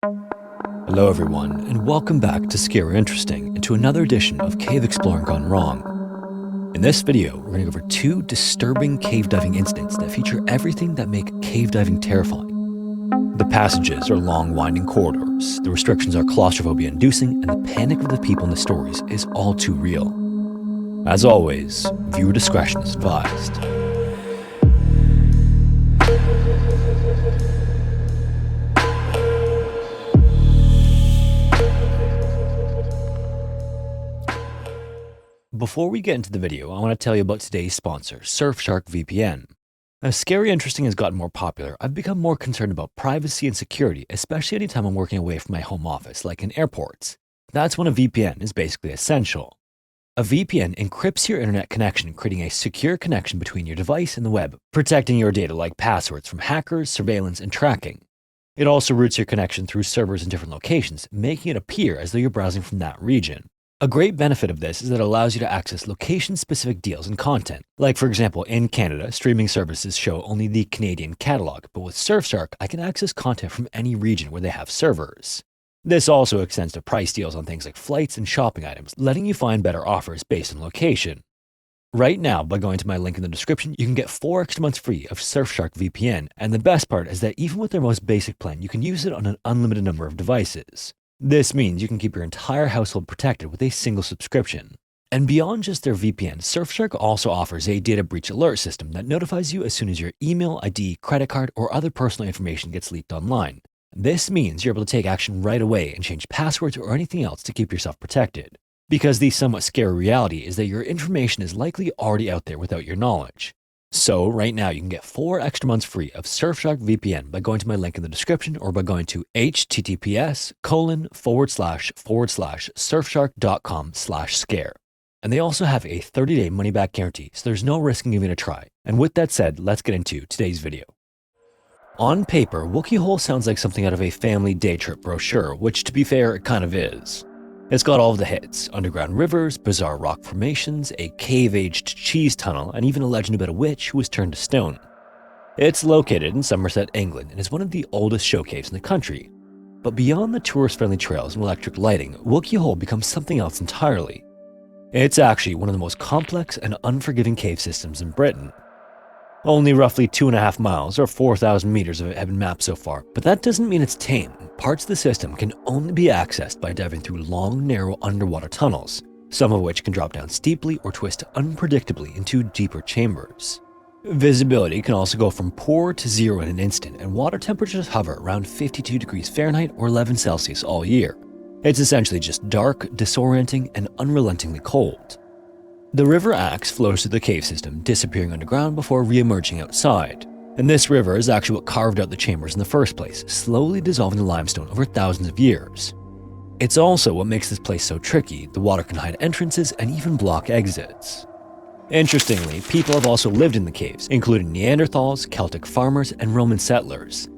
Hello everyone, and welcome back to Scary Interesting and to another edition of Cave Exploring Gone Wrong. In this video, we're going to go over two disturbing cave diving incidents that feature everything that make cave diving terrifying. The passages are long, winding corridors, the restrictions are claustrophobia inducing, and the panic of the people in the stories is all too real. As always, viewer discretion is advised. Before we get into the video, I want to tell you about today's sponsor, Surfshark VPN. As Scary Interesting has gotten more popular, I've become more concerned about privacy and security, especially anytime I'm working away from my home office, like in airports. That's when a VPN is basically essential. A VPN encrypts your internet connection, creating a secure connection between your device and the web, protecting your data like passwords from hackers, surveillance, and tracking. It also routes your connection through servers in different locations, making it appear as though you're browsing from that region. A great benefit of this is that it allows you to access location-specific deals and content. Like for example, in Canada, streaming services show only the Canadian catalog, but with Surfshark, I can access content from any region where they have servers. This also extends to price deals on things like flights and shopping items, letting you find better offers based on location. Right now, by going to my link in the description, you can get 4 extra months free of Surfshark VPN, and the best part is that even with their most basic plan, you can use it on an unlimited number of devices. This means you can keep your entire household protected with a single subscription. And beyond just their VPN, Surfshark also offers a data breach alert system that notifies you as soon as your email, ID, credit card, or other personal information gets leaked online. This means you're able to take action right away and change passwords or anything else to keep yourself protected. Because the somewhat scary reality is that your information is likely already out there without your knowledge. So right now you can get 4 extra months free of Surfshark VPN by going to my link in the description or by going to https://surfshark.com/scare. And they also have a 30-day money-back guarantee, so there's no risk in giving it a try. And with that said, let's get into today's video. On paper, Wookey Hole sounds like something out of a family day trip brochure, which to be fair, it kind of is. It's got all of the hits: underground rivers, bizarre rock formations, a cave-aged cheese tunnel, and even a legend about a witch who was turned to stone. It's located in Somerset, England, and is one of the oldest show caves in the country. But beyond the tourist-friendly trails and electric lighting, Wookey Hole becomes something else entirely. It's actually one of the most complex and unforgiving cave systems in Britain. Only roughly 2.5 miles or 4,000 meters of it have been mapped so far, but that doesn't mean it's tame. Parts of the system can only be accessed by diving through long, narrow underwater tunnels, some of which can drop down steeply or twist unpredictably into deeper chambers. Visibility can also go from poor to zero in an instant, and water temperatures hover around 52 degrees Fahrenheit or 11 Celsius all year. It's essentially just dark, disorienting, and unrelentingly cold. The River Axe flows through the cave system, disappearing underground before re-emerging outside. And this river is actually what carved out the chambers in the first place, slowly dissolving the limestone over thousands of years. It's also what makes this place so tricky. The water can hide entrances and even block exits. Interestingly, people have also lived in the caves, including Neanderthals, Celtic farmers, and Roman settlers.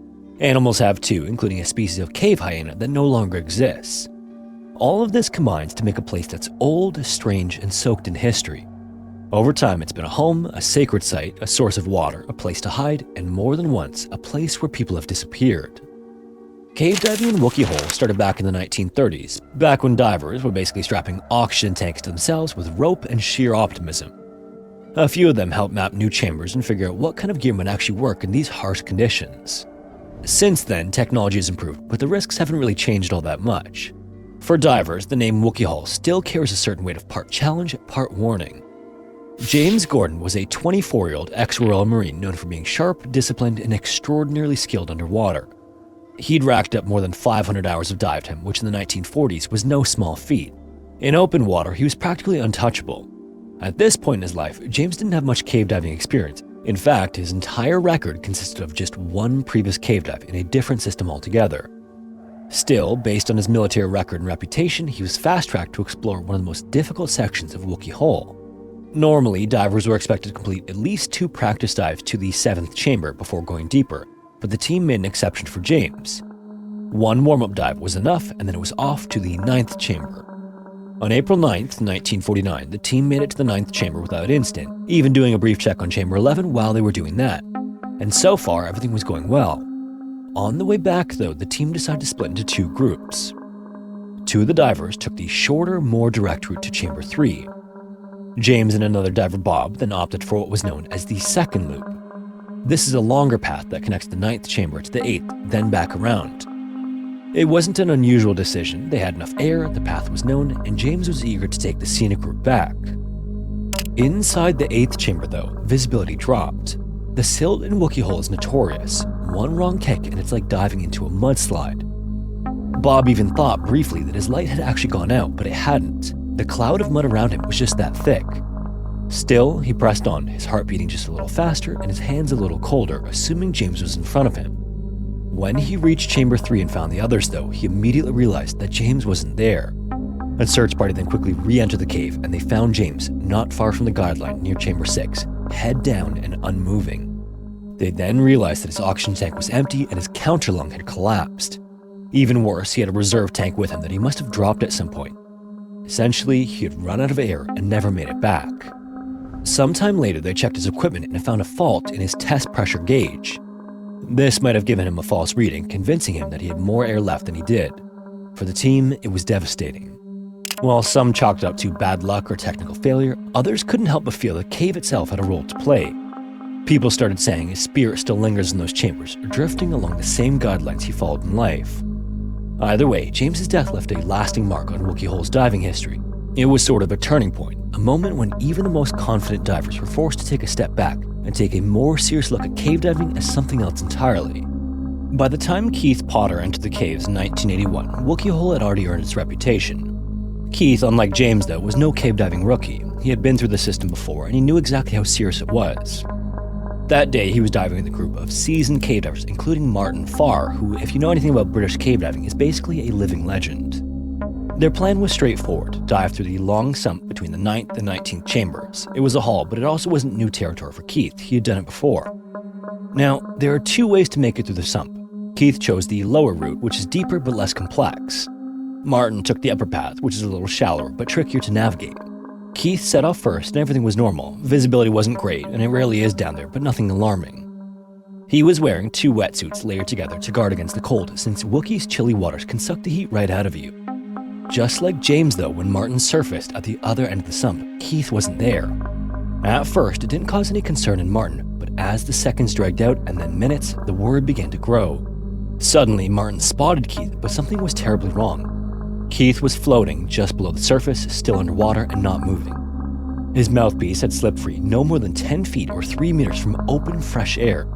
Animals have too, including a species of cave hyena that no longer exists. All of this combines to make a place that's old, strange, and soaked in history. Over time, it's been a home, a sacred site, a source of water, a place to hide, and more than once, a place where people have disappeared. Cave diving in Wookey Hole started back in the 1930s, back when divers were basically strapping oxygen tanks to themselves with rope and sheer optimism. A few of them helped map new chambers and figure out what kind of gear might actually work in these harsh conditions. Since then, technology has improved, but the risks haven't really changed all that much. For divers, the name Wookey Hole still carries a certain weight of part challenge, part warning. James Gordon was a 24-year-old ex-Royal Marine known for being sharp, disciplined, and extraordinarily skilled underwater. He'd racked up more than 500 hours of dive time, which in the 1940s was no small feat. In open water, he was practically untouchable. At this point in his life, James didn't have much cave diving experience. In fact, his entire record consisted of just one previous cave dive in a different system altogether. Still, based on his military record and reputation, he was fast-tracked to explore one of the most difficult sections of Wookey Hole. Normally, divers were expected to complete at least 2 practice dives to the 7th chamber before going deeper, but the team made an exception for James. 1 warm-up dive was enough, and then it was off to the 9th chamber. On April 9th, 1949, the team made it to the 9th chamber without incident, even doing a brief check on chamber 11 while they were doing that. And so far, everything was going well. On the way back, though, the team decided to split into two groups. Two of the divers took the shorter, more direct route to Chamber 3. James and another diver, Bob, then opted for what was known as the second loop. This is a longer path that connects the 9th chamber to the 8th, then back around. It wasn't an unusual decision. They had enough air, the path was known, and James was eager to take the scenic route back. Inside the 8th chamber, though, visibility dropped. The silt in Wookey Hole is notorious. One wrong kick and it's like diving into a mudslide. Bob even thought briefly that his light had actually gone out, but it hadn't. The cloud of mud around him was just that thick. Still, he pressed on, his heart beating just a little faster and his hands a little colder, assuming James was in front of him. When he reached Chamber 3 and found the others, though, he immediately realized that James wasn't there. A search party then quickly re-entered the cave, and they found James not far from the guideline near Chamber 6, head down and unmoving. They then realized that his oxygen tank was empty and his counterlung had collapsed. Even worse, he had a reserve tank with him that he must have dropped at some point. Essentially, he had run out of air and never made it back. Sometime later, they checked his equipment and found a fault in his test pressure gauge. This might have given him a false reading, convincing him that he had more air left than he did. For the team, it was devastating. While some chalked it up to bad luck or technical failure, others couldn't help but feel the cave itself had a role to play. People started saying his spirit still lingers in those chambers, drifting along the same guidelines he followed in life. Either way, James's death left a lasting mark on Wookey Hole's diving history. It was sort of a turning point, a moment when even the most confident divers were forced to take a step back and take a more serious look at cave diving as something else entirely. By the time Keith Potter entered the caves in 1981, Wookey Hole had already earned its reputation. Keith, unlike James though, was no cave diving rookie. He had been through the system before and he knew exactly how serious it was. That day, he was diving with a group of seasoned cave divers, including Martin Farr, who, if you know anything about British cave diving, is basically a living legend. Their plan was straightforward: dive through the long sump between the 9th and 19th chambers. It was a haul, but it also wasn't new territory for Keith. He had done it before. Now, there are two ways to make it through the sump. Keith chose the lower route, which is deeper but less complex. Martin took the upper path, which is a little shallower but trickier to navigate. Keith set off first and everything was normal. Visibility wasn't great, and it rarely is down there, but nothing alarming. He was wearing two wetsuits layered together to guard against the cold, since Wookie's chilly waters can suck the heat right out of you. Just like James though, when Martin surfaced at the other end of the sump, Keith wasn't there. At first, it didn't cause any concern in Martin, but as the seconds dragged out and then minutes, the word began to grow. Suddenly, Martin spotted Keith, but something was terribly wrong. Keith was floating just below the surface, still underwater and not moving. His mouthpiece had slipped free no more than 10 feet or 3 meters from open, fresh air.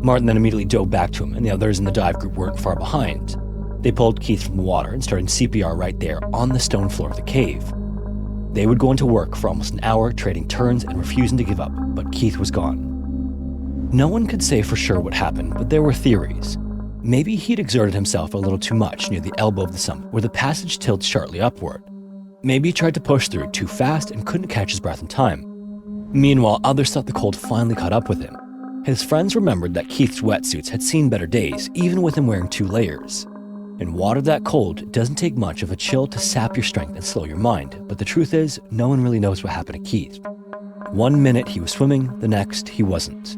Martin then immediately dove back to him, and the others in the dive group weren't far behind. They pulled Keith from the water and started CPR right there on the stone floor of the cave. They would go into work for almost an hour, trading turns and refusing to give up, but Keith was gone. No one could say for sure what happened, but there were theories. Maybe he'd exerted himself a little too much near the elbow of the sump where the passage tilts sharply upward. Maybe he tried to push through too fast and couldn't catch his breath in time. Meanwhile, others thought the cold finally caught up with him. His friends remembered that Keith's wetsuits had seen better days, even with him wearing 2 layers. In water that cold, it doesn't take much of a chill to sap your strength and slow your mind, but the truth is, no one really knows what happened to Keith. One minute he was swimming, the next he wasn't.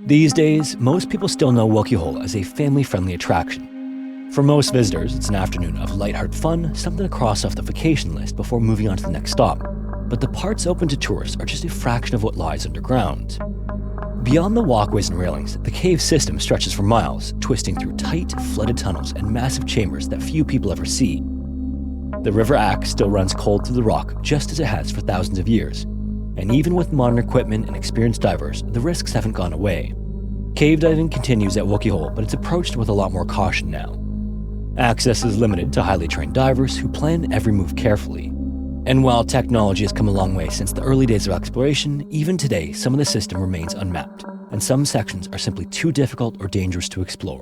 These days, most people still know Wookey Hole as a family-friendly attraction. For most visitors, it's an afternoon of lighthearted fun, something to cross off the vacation list before moving on to the next stop. But the parts open to tourists are just a fraction of what lies underground. Beyond the walkways and railings, the cave system stretches for miles, twisting through tight, flooded tunnels and massive chambers that few people ever see. The River Axe still runs cold through the rock, just as it has for thousands of years. And even with modern equipment and experienced divers, the risks haven't gone away. Cave diving continues at Wookey Hole, but it's approached with a lot more caution now. Access is limited to highly trained divers who plan every move carefully. And while technology has come a long way since the early days of exploration, even today some of the system remains unmapped, and some sections are simply too difficult or dangerous to explore.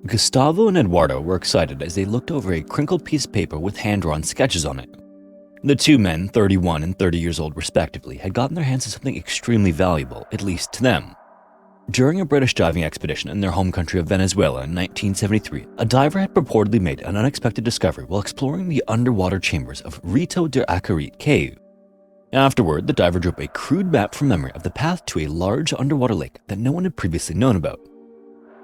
Gustavo and Eduardo were excited as they looked over a crinkled piece of paper with hand-drawn sketches on it. The two men, 31 and 30 years old respectively, had gotten their hands on something extremely valuable, at least to them. During a British diving expedition in their home country of Venezuela in 1973, a diver had purportedly made an unexpected discovery while exploring the underwater chambers of Rito de Acarit Cave. Afterward, the diver drew up a crude map from memory of the path to a large underwater lake that no one had previously known about.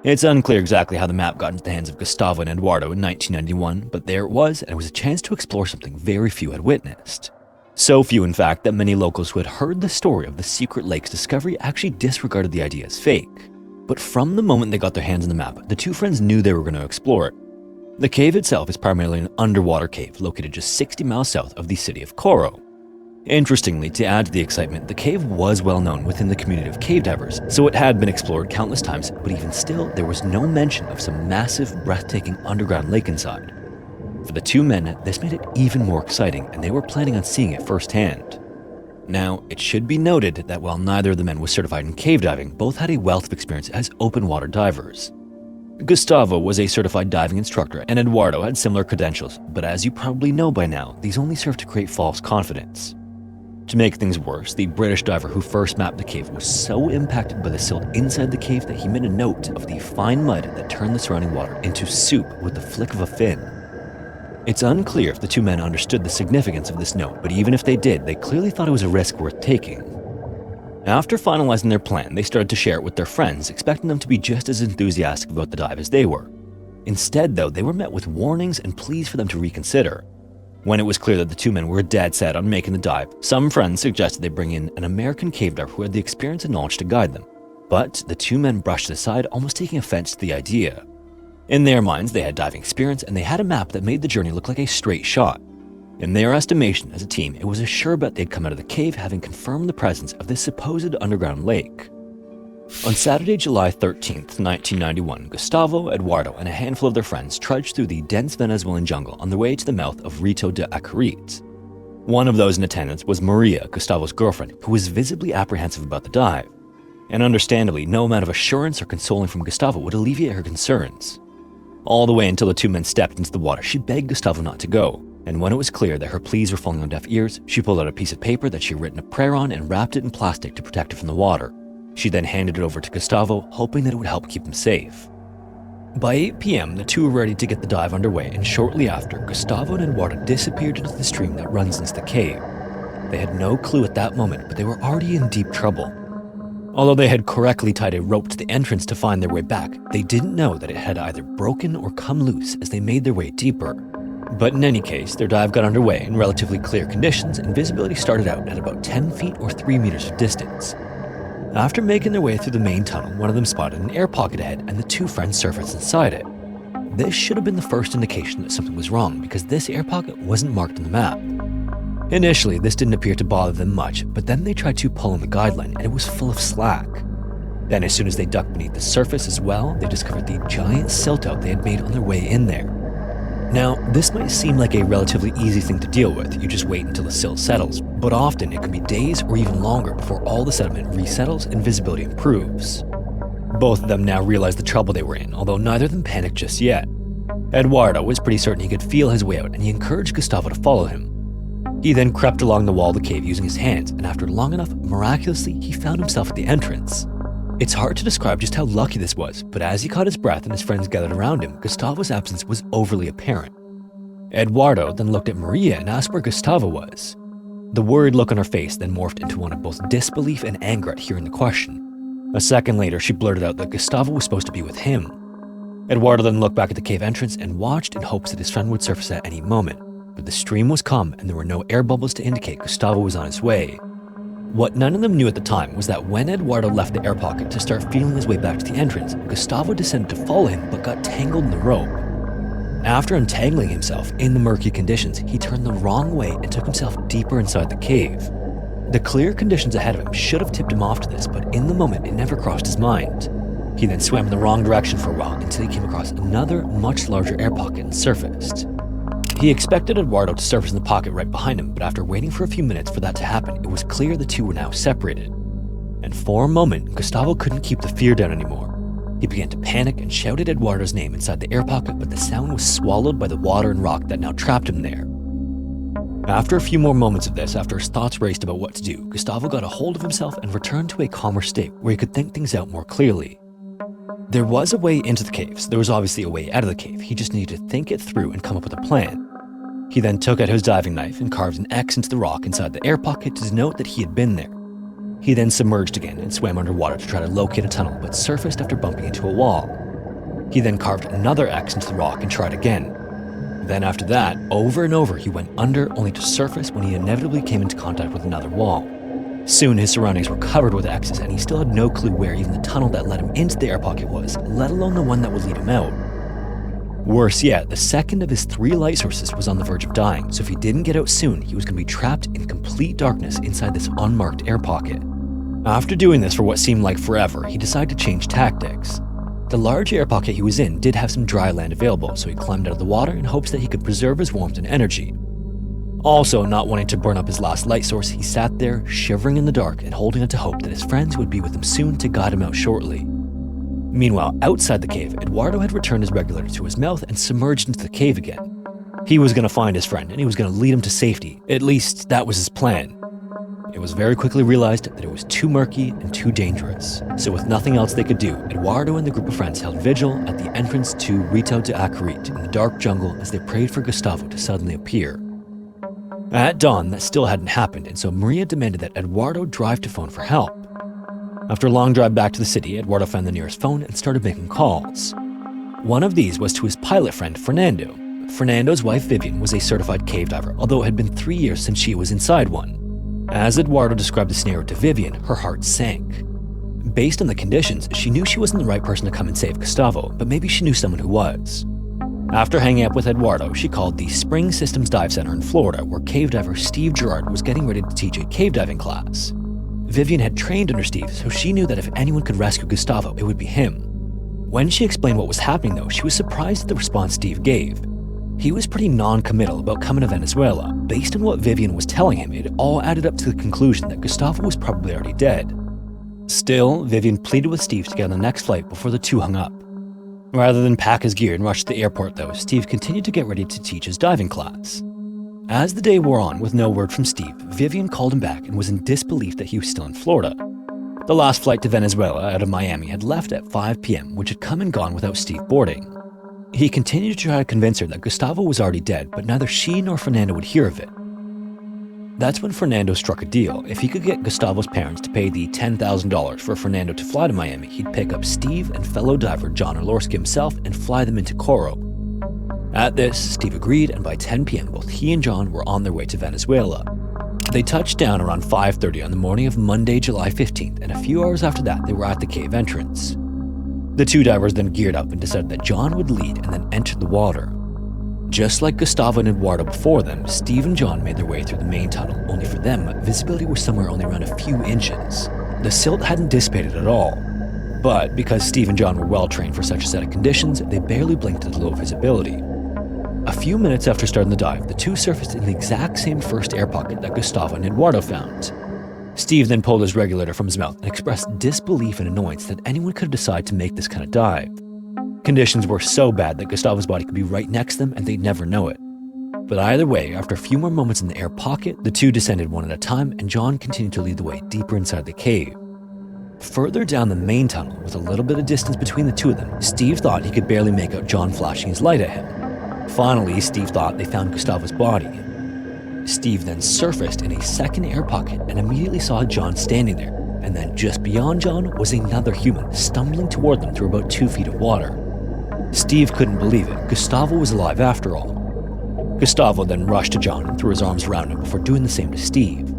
It's unclear exactly how the map got into the hands of Gustavo and Eduardo in 1991, but there it was, and it was a chance to explore something very few had witnessed. So few, in fact, that many locals who had heard the story of the secret lake's discovery actually disregarded the idea as fake. But from the moment they got their hands on the map, the two friends knew they were going to explore it. The cave itself is primarily an underwater cave located just 60 miles south of the city of Coro. Interestingly, to add to the excitement, the cave was well known within the community of cave divers, so it had been explored countless times, but even still, there was no mention of some massive, breathtaking underground lake inside. For the two men, this made it even more exciting, and they were planning on seeing it firsthand. Now, it should be noted that while neither of the men was certified in cave diving, both had a wealth of experience as open water divers. Gustavo was a certified diving instructor, and Eduardo had similar credentials, but as you probably know by now, these only served to create false confidence. To make things worse, the British diver who first mapped the cave was so impacted by the silt inside the cave that he made a note of the fine mud that turned the surrounding water into soup with the flick of a fin. It's unclear if the two men understood the significance of this note, but even if they did, they clearly thought it was a risk worth taking. After finalizing their plan, they started to share it with their friends, expecting them to be just as enthusiastic about the dive as they were. Instead, though, they were met with warnings and pleas for them to reconsider. When it was clear that the two men were dead set on making the dive, some friends suggested they bring in an American cave diver who had the experience and knowledge to guide them. But the two men brushed it aside, almost taking offense to the idea. In their minds, they had diving experience and they had a map that made the journey look like a straight shot. In their estimation as a team, it was a sure bet they'd come out of the cave having confirmed the presence of this supposed underground lake. On Saturday, July 13th, 1991, Gustavo, Eduardo, and a handful of their friends trudged through the dense Venezuelan jungle on their way to the mouth of Rito de Acarit. One of those in attendance was Maria, Gustavo's girlfriend, who was visibly apprehensive about the dive. And understandably, no amount of assurance or consoling from Gustavo would alleviate her concerns. All the way until the two men stepped into the water, she begged Gustavo not to go. And when it was clear that her pleas were falling on deaf ears, she pulled out a piece of paper that she had written a prayer on and wrapped it in plastic to protect it from the water. She then handed it over to Gustavo, hoping that it would help keep him safe. By 8 p.m., the two were ready to get the dive underway, and shortly after, Gustavo and Eduardo disappeared into the stream that runs into the cave. They had no clue at that moment, but they were already in deep trouble. Although they had correctly tied a rope to the entrance to find their way back, they didn't know that it had either broken or come loose as they made their way deeper. But in any case, their dive got underway in relatively clear conditions, and visibility started out at about 10 feet or 3 meters of distance. After making their way through the main tunnel, one of them spotted an air pocket ahead and the two friends surfaced inside it. This should have been the first indication that something was wrong because this air pocket wasn't marked on the map. Initially, this didn't appear to bother them much, but then they tried to pull on the guideline and it was full of slack. Then as soon as they ducked beneath the surface as well, they discovered the giant silt out they had made on their way in there. Now, this might seem like a relatively easy thing to deal with, you just wait until the silt settles, but often it can be days or even longer before all the sediment resettles and visibility improves. Both of them now realized the trouble they were in, although neither of them panicked just yet. Eduardo was pretty certain he could feel his way out and he encouraged Gustavo to follow him. He then crept along the wall of the cave using his hands, and after long enough, miraculously, he found himself at the entrance. It's hard to describe just how lucky this was, but as he caught his breath and his friends gathered around him, Gustavo's absence was overly apparent. Eduardo then looked at Maria and asked where Gustavo was. The worried look on her face then morphed into one of both disbelief and anger at hearing the question. A second later, she blurted out that Gustavo was supposed to be with him. Eduardo then looked back at the cave entrance and watched in hopes that his friend would surface at any moment, but the stream was calm and there were no air bubbles to indicate Gustavo was on his way. What none of them knew at the time was that when Eduardo left the air pocket to start feeling his way back to the entrance, Gustavo descended to follow him but got tangled in the rope. After untangling himself in the murky conditions, he turned the wrong way and took himself deeper inside the cave. The clear conditions ahead of him should have tipped him off to this, but in the moment it never crossed his mind. He then swam in the wrong direction for a while until he came across another, much larger air pocket and surfaced. He expected Eduardo to surface in the pocket right behind him, but after waiting for a few minutes for that to happen, it was clear the two were now separated. And for a moment, Gustavo couldn't keep the fear down anymore. He began to panic and shouted Eduardo's name inside the air pocket, but the sound was swallowed by the water and rock that now trapped him there. After a few more moments of this, after his thoughts raced about what to do, Gustavo got a hold of himself and returned to a calmer state where he could think things out more clearly. There was a way into the cave, so there was obviously a way out of the cave. He just needed to think it through and come up with a plan. He then took out his diving knife and carved an X into the rock inside the air pocket to denote that he had been there. He then submerged again and swam underwater to try to locate a tunnel, but surfaced after bumping into a wall. He then carved another X into the rock and tried again. Then after that, over and over, he went under only to surface when he inevitably came into contact with another wall. Soon his surroundings were covered with X's and he still had no clue where even the tunnel that led him into the air pocket was, let alone the one that would lead him out. Worse yet, the second of his 3 light sources was on the verge of dying, so if he didn't get out soon, he was going to be trapped in complete darkness inside this unmarked air pocket. After doing this for what seemed like forever, he decided to change tactics. The large air pocket he was in did have some dry land available, so he climbed out of the water in hopes that he could preserve his warmth and energy. Also, not wanting to burn up his last light source, he sat there, shivering in the dark and holding out to hope that his friends would be with him soon to guide him out shortly. Meanwhile, outside the cave, Eduardo had returned his regulator to his mouth and submerged into the cave again. He was going to find his friend and he was going to lead him to safety. At least, that was his plan. It was very quickly realized that it was too murky and too dangerous. So with nothing else they could do, Eduardo and the group of friends held vigil at the entrance to Rito de Acurit in the dark jungle as they prayed for Gustavo to suddenly appear. At dawn, that still hadn't happened, and so Maria demanded that Eduardo drive to phone for help. After a long drive back to the city, Eduardo found the nearest phone and started making calls. One of these was to his pilot friend, Fernando. Fernando's wife, Vivian, was a certified cave diver, although it had been 3 years since she was inside one. As Eduardo described the scenario to Vivian, her heart sank. Based on the conditions, she knew she wasn't the right person to come and save Gustavo, but maybe she knew someone who was. After hanging up with Eduardo, she called the Spring Systems Dive Center in Florida, where cave diver Steve Gerard was getting ready to teach a cave diving class. Vivian had trained under Steve, so she knew that if anyone could rescue Gustavo, it would be him. When she explained what was happening though, she was surprised at the response Steve gave. He was pretty non-committal about coming to Venezuela. Based on what Vivian was telling him, it all added up to the conclusion that Gustavo was probably already dead. Still, Vivian pleaded with Steve to get on the next flight before the two hung up. Rather than pack his gear and rush to the airport though, Steve continued to get ready to teach his diving class. As the day wore on with no word from Steve, Vivian called him back and was in disbelief that he was still in Florida. The last flight to Venezuela out of Miami had left at 5 p.m., which had come and gone without Steve boarding. He continued to try to convince her that Gustavo was already dead, but neither she nor Fernando would hear of it. That's when Fernando struck a deal. If he could get Gustavo's parents to pay the $10,000 for Fernando to fly to Miami, he'd pick up Steve and fellow diver John Orlowski himself and fly them into Coro. At this, Steve agreed, and by 10 p.m. both he and John were on their way to Venezuela. They touched down around 5:30 on the morning of Monday, July 15th, and a few hours after that, they were at the cave entrance. The two divers then geared up and decided that John would lead and then entered the water. Just like Gustavo and Eduardo before them, Steve and John made their way through the main tunnel, only for them, visibility was somewhere only around a few inches. The silt hadn't dissipated at all. But because Steve and John were well trained for such a set of conditions, they barely blinked at the low visibility. A few minutes after starting the dive, the two surfaced in the exact same first air pocket that Gustavo and Eduardo found. Steve then pulled his regulator from his mouth and expressed disbelief and annoyance that anyone could have decided to make this kind of dive. Conditions were so bad that Gustavo's body could be right next to them and they'd never know it. But either way, after a few more moments in the air pocket, the two descended one at a time and John continued to lead the way deeper inside the cave. Further down the main tunnel, with a little bit of distance between the two of them, Steve thought he could barely make out John flashing his light at him. Finally, Steve thought they found Gustavo's body. Steve then surfaced in a second air pocket and immediately saw John standing there, and then just beyond John was another human stumbling toward them through about 2 feet of water. Steve couldn't believe it. Gustavo was alive after all. Gustavo then rushed to John and threw his arms around him before doing the same to Steve.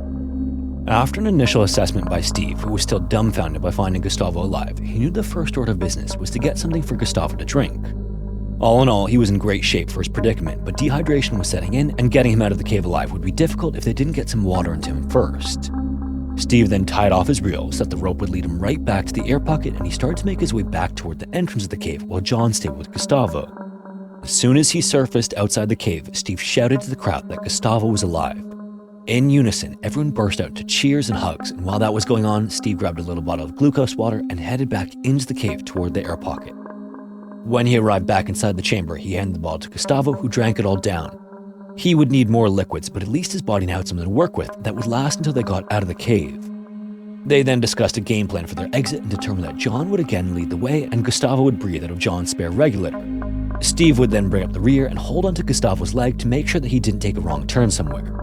After an initial assessment by Steve, who was still dumbfounded by finding Gustavo alive, he knew the first order of business was to get something for Gustavo to drink. All in all, he was in great shape for his predicament, but dehydration was setting in, and getting him out of the cave alive would be difficult if they didn't get some water into him first. Steve then tied off his reel so that the rope would lead him right back to the air pocket, and he started to make his way back toward the entrance of the cave while John stayed with Gustavo. As soon as he surfaced outside the cave, Steve shouted to the crowd that Gustavo was alive. In unison, everyone burst out into cheers and hugs, and while that was going on, Steve grabbed a little bottle of glucose water and headed back into the cave toward the air pocket. When he arrived back inside the chamber, he handed the bottle to Gustavo, who drank it all down. He would need more liquids, but at least his body now had something to work with that would last until they got out of the cave. They then discussed a game plan for their exit and determined that John would again lead the way and Gustavo would breathe out of John's spare regulator. Steve would then bring up the rear and hold onto Gustavo's leg to make sure that he didn't take a wrong turn somewhere.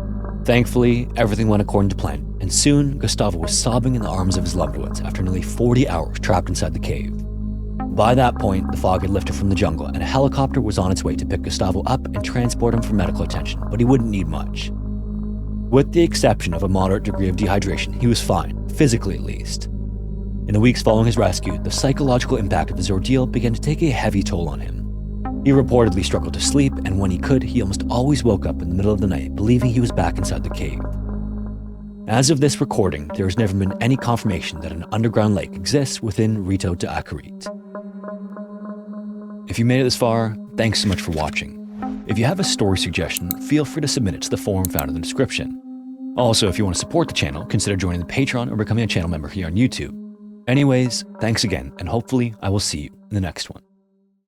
Thankfully, everything went according to plan, and soon Gustavo was sobbing in the arms of his loved ones after nearly 40 hours trapped inside the cave. By that point, the fog had lifted from the jungle and a helicopter was on its way to pick Gustavo up and transport him for medical attention, but he wouldn't need much. With the exception of a moderate degree of dehydration, he was fine, physically at least. In the weeks following his rescue, the psychological impact of his ordeal began to take a heavy toll on him. He reportedly struggled to sleep, and when he could, he almost always woke up in the middle of the night, believing he was back inside the cave. As of this recording, there has never been any confirmation that an underground lake exists within Rito de Acarit. If you made it this far, thanks so much for watching. If you have a story suggestion, feel free to submit it to the forum found in the description. Also, if you want to support the channel, consider joining the Patreon or becoming a channel member here on YouTube. Anyways, thanks again, and hopefully I will see you in the next one.